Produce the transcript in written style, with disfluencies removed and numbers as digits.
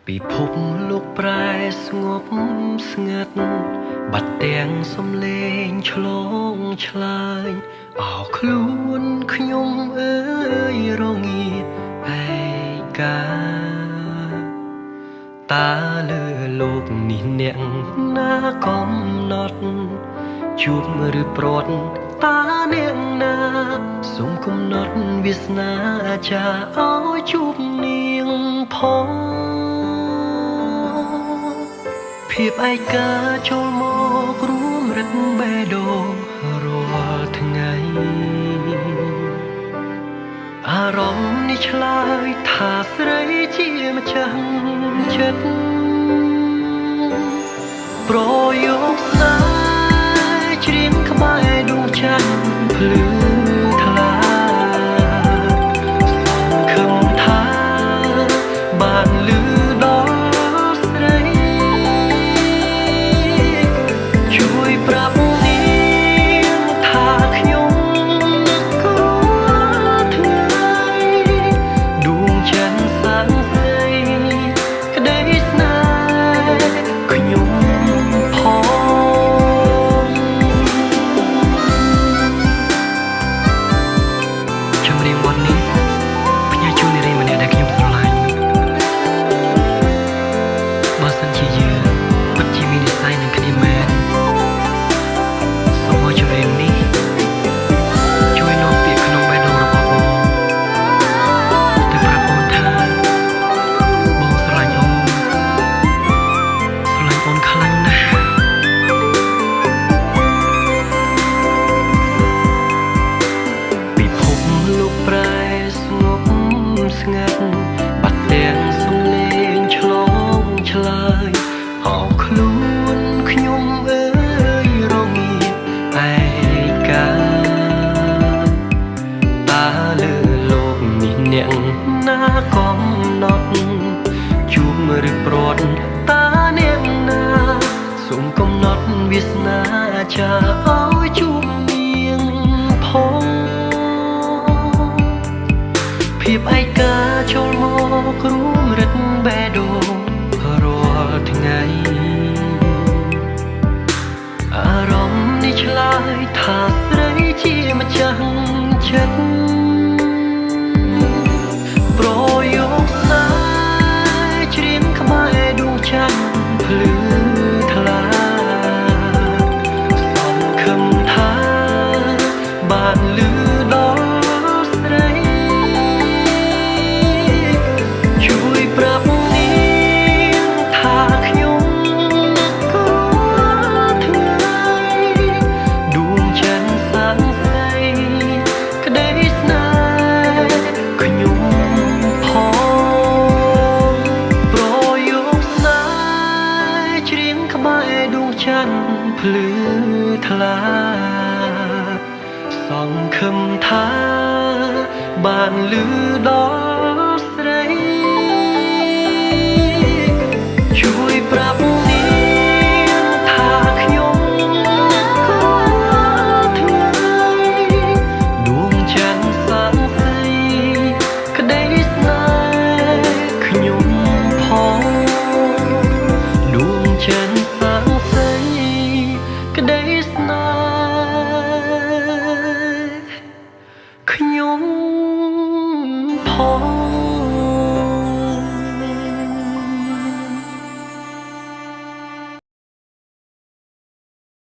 ពិភពលោកប្រែស្ងប់ស្ងាត់បាត់ទាំងសំឡេងឆ្លងឆ្លើយអោខ្លួនខ្ញុំអើយរងាឯកាតាលើលោកនេះអ្នកណាកំណត់ជួបឬព្រាត់តាអ្នកណាសូមកំណត់វាសនាចាឲ្យជួបនាងផងភាពឯកាចូលមករួមរិទ្ធបេះដូងរាល់ថ្ងៃអារម្មណ៍នេះឆ្លើយថាស្រីជាម្ចាស់ចិត្តប្រយោគស្នេហ៍ច្រៀងក្បែរដួងច័ន្ទភ្លឺថ្លាសង្ឃឹមថាបានលឺដល់ស្រីជួយប្រាប់នាងថាខ្ញុំនឹកក៏ថ្ងៃដួងច័ន្ទសាងសីក្តីស្នេហ៍ខ្ញុំផងចម្រៀងបទនេះផ្ញើជូននារីម្នាក់ដែលខ្ញុំស្រឡាញ់បើសិនជាយើងពិតជាមាននិស្ស័យនឹងគ្នាមែនសូមឲ្យចម្រៀងនេះជួយនាំពាក្យក្នុងបេះដូងរបស់បងទៅប្រាប់អូនថាបងស្រឡាញ់អូនខ្លាំងណាស់ពិភពលោកប្រែស្ងប់ស្ងាត់បាត់ទាំងសំឡេងឆ្លងឆ្លើយអោខ្លួនខ្ញុំអើយរងាឯកាតាលើលោកនេះអ្នកណាកំណត់ជួបឬព្រាត់តាអ្នកណាសូមកំណត់វាសនាចាឲ្យជួបនាងផងភាពឯកាចូលមករួមរិទ្ធបេះដូងរាល់ថ្ងៃអារម្មណ៍នេះឆ្លើយថាស្រីជាម្ចាស់ចិត្តប្រយោគស្នេហ៍ច្រៀងក្បែរដួងច័ន្ទភ្លឺថ្លាសង្ឃឹមថាបានលឺដល់ស្រីជួយប្រាប់នាងថាខ្ញុំនឹកក៏ថ្ងៃដួងច័ន្ទសាងសីក្តីស្នេហ៍ខ្ញុំផងប្រយោគស្នេហ៍ច្រៀងក្បែរដួងច័ន្ទភ្លឺថ្លាសង្ឃឹមថាបានលឺដល់